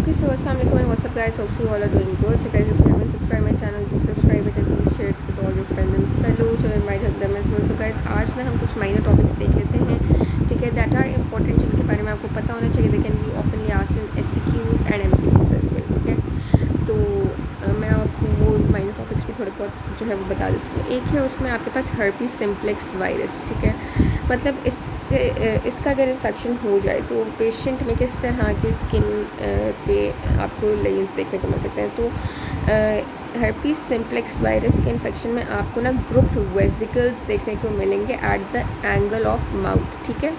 Okay, so assalamualaikum and what's up guys, hope you all are doing good. So guys, if you haven't subscribed my channel, do subscribe it and please share it with all your friends and fellows and might help them as well. So guys, आज ना हम कुछ minor topics देख लेते हैं, ठीक है, that are important, जिनके बारे में आपको पता होना चाहिए. They can be oftenly asked in SCQs and MCQs as well, ठीक है. तो मैं आपको वो माइनर टॉपिक्स भी थोड़े बहुत जो है वो बता देती हूँ. एक है उसमें आपके पास हर्पीज सिम्प्लेक्स वायरस, ठीक है. मतलब इसका अगर इन्फेक्शन हो जाए तो पेशेंट में किस तरह की स्किन पे आपको लेंस देखने को मिल सकते हैं. तो हर्पीज सिम्प्लेक्स वायरस के इन्फेक्शन में आपको ना ग्रुप्ड वेसिकल्स देखने को मिलेंगे at the angle of mouth, ठीक है.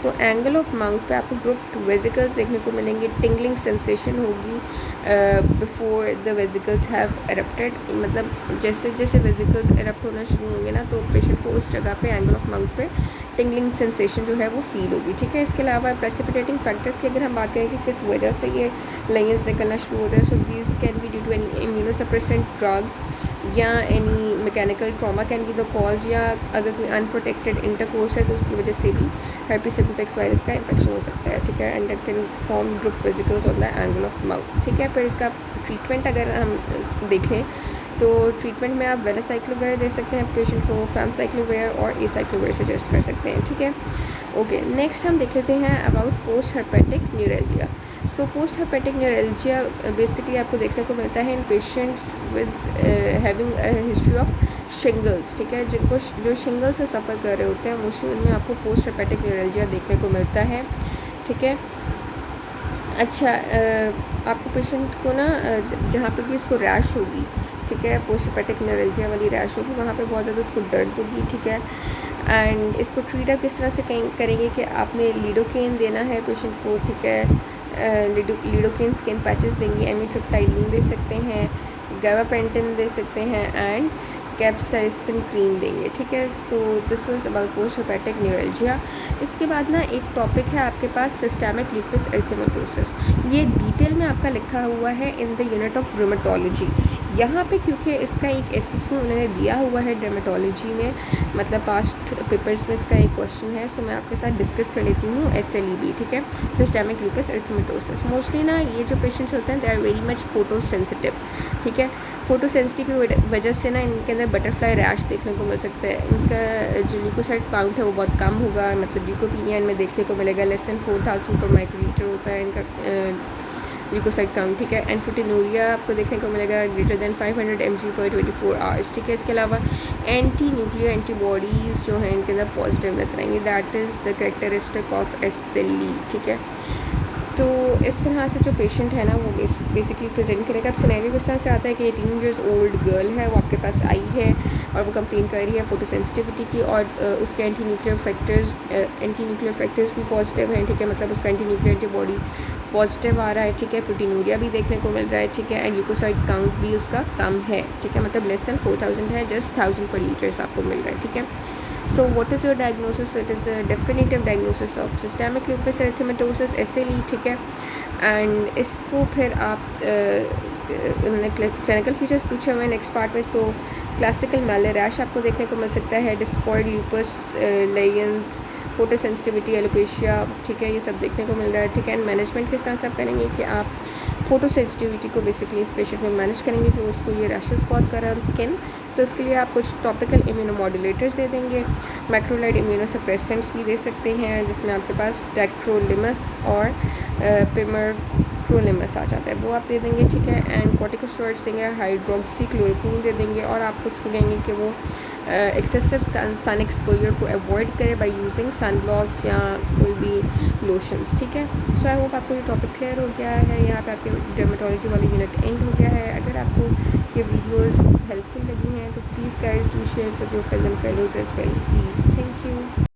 सो एंगल ऑफ माउथ पे आपको ग्रुप्ड वेसिकल्स देखने को मिलेंगे. टिंगलिंग सेंसेशन होगी before the vesicles have erupted. मतलब जैसे जैसे वेसिकल्स एरप्ट होना शुरू होंगे ना, तो पेशेंट को उस जगह पे एंगल ऑफ माउथ पे टिंगलिंग सेंसेशन जो है वो फील होगी, ठीक है. इसके अलावा प्रेसिपिटेटिंग फैक्टर्स की अगर हम बात करें कि किस वजह से ये लेंस निकलना शुरू होता है, so these can be due to any immunosuppressant drugs या any mechanical trauma can be the cause, या अगर कोई अनप्रोटेक्टेड इंटरकोर्स है तो उसकी वजह से भी हर्पीज सिम्प्लेक्स वायरस का इन्फेक्शन हो सकता है, ठीक है. And that can form group vesicles on the angle of mouth, ठीक है. फिर इसका ट्रीटमेंट अगर हम देखें तो ट्रीटमेंट में आप वेलासाइक्लोवेयर दे सकते हैं पेशेंट को, फैमसाइक्लोवेयर और एसाइक्लोवेयर सजेस्ट कर सकते हैं, ठीक है. ओके, नेक्स्ट हम देख लेते हैं about post herpetic neuralgia. So post herpetic neuralgia basically आपको देखने को मिलता है in patients with having history of shingles, ठीक है. जिनको जो शिंगल से सफ़र कर रहे होते हैं मोस्टली उनमें आपको पोस्ट हर्पेटिक न्यूरल्जिया देखने को मिलता है, ठीक है. अच्छा, आपको पेशेंट को ना जहाँ पे भी उसको रैश होगी, ठीक है, पोस्ट हर्पेटिक न्यूरल्जिया वाली रैश होगी, वहाँ पे बहुत ज़्यादा उसको दर्द होगी, ठीक है. एंड इसको ट्रीट आप किस तरह से करेंगे कि आपने लिडोकेन देना है पेशेंट को, ठीक है. लिडोकेन स्किन पैचेस देंगे, एमिट्रिप्टाइलिन दे सकते हैं, गाबापेंटिन दे सकते हैं एंड कैप्साइसिन क्रीम देंगे, ठीक है. So this was about post herpetic neuralgia. इसके बाद ना एक टॉपिक है आपके पास सिस्टेमिक लूपस एरिथेमेटोसिस. ये डिटेल में आपका लिखा हुआ है in the unit of rheumatology. यहाँ पे क्योंकि इसका एक एससीक्यू उन्होंने दिया हुआ है डर्मेटोलॉजी में, मतलब पास्ट पेपर्स में इसका एक क्वेश्चन है, सो मैं आपके साथ डिस्कस कर लेती हूँ SLEB, ठीक है, सिस्टेमिक लूपस एरिथेमेटोसिस. मोस्टली ना ये जो पेशेंट्स होते हैं they are very much photo sensitive, ठीक है. फोटो सेंसिटिव की वजह से ना इनके अंदर बटरफ्लाई रैश देखने को मिल सकता है. इनका जो ल्यूकोसाइट काउंट है वो बहुत कम होगा, मतलब ल्यूकोपीनिया इनमें देखने को मिलेगा. लेस दैन 4000 पर माइक्रोलीटर होता है इनका ल्यूकोसाइट काउंट, ठीक है. एंड प्रोटीनूरिया आपको देखने को मिलेगा ग्रेटर दैन 500 mg पर 24 आवर्स, ठीक है. इसके अलावा एंटी न्यूक्लियर एंटीबॉडीज़ जो हैं इनके अंदर पॉजिटिव नजर आएंगे. That is the characteristic of SLE, ठीक है. तो इस तरह से जो पेशेंट है ना वो बेसिकली प्रेजेंट करेगा. अब सिनेरियो इस तरह से आता है कि 18 ईयर्स ओल्ड गर्ल है, वो आपके पास आई है और वो कंप्लेन कर रही है फोटो सेंसिटिविटी की, और उसके एंटी न्यूक्लियर फैक्टर्स भी पॉजिटिव हैं, ठीक है. मतलब उसका एंटी न्यूक्लियर एंटीबॉडी पॉजिटिव आ रहा है, ठीक है. प्रोटीनूरिया भी देखने को मिल रहा है, ठीक है. एंड ल्यूकोसाइट काउंट भी उसका कम है, ठीक है. मतलब लेस दैन 4000 है, जस्ट 1000 पर लीटर्स आपको मिल रहा है, ठीक है. So what is your diagnosis? It is a definitive diagnosis of systemic lupus erythematosus SLE, ठीक है. एंड इसको फिर आप उन्होंने क्लिनिकल फीचर्स पूछे हुए हैं नेक्स्ट पार्ट में. सो क्लासिकल मैले रैश आपको देखने को मिल सकता है, discoid lupus lesions, photo sensitivity, alopecia, ठीक है, ये सब देखने को मिल रहा है, ठीक है. एंड मैनेजमेंट किस तरह से आप करेंगे कि आप फोटो सेंसिटिविटी को बेसिकली इस पेशेंट में मैनेज करेंगे जो उसको ये रैशेस कॉज कर रहा है स्किन. तो उसके लिए आप कुछ टॉपिकल इम्यूनोमॉड्यूलेटर्स दे देंगे, मैक्रोलाइड इम्यूनोसप्रेसेंट्स भी दे सकते हैं, जिसमें आपके पास टेक्रोलिमस और पिमरक्रोलिमस आ जाता है, वो आप दे देंगे, ठीक है. एंड कॉर्टिकोस्टेरॉइड्स देंगे, हाइड्रोक्सीक्लोरोक्वीन दे देंगे, और आप उसको कहेंगे कि वो एक्सेसिव सन एक्सपोजर को अवॉइड करें बाय यूजिंग सन ब्लॉक्स या कोई भी लोशंस, ठीक है. सो आई होप आपको ये टॉपिक क्लियर हो गया है. यहाँ पे आपके डर्मेटोलॉजी वाली यूनिट एंड हो गया है. अगर आपको ये वीडियोस हेल्पफुल लगी हैं तो please guys do share with your friends and fellows as well, please. Thank you.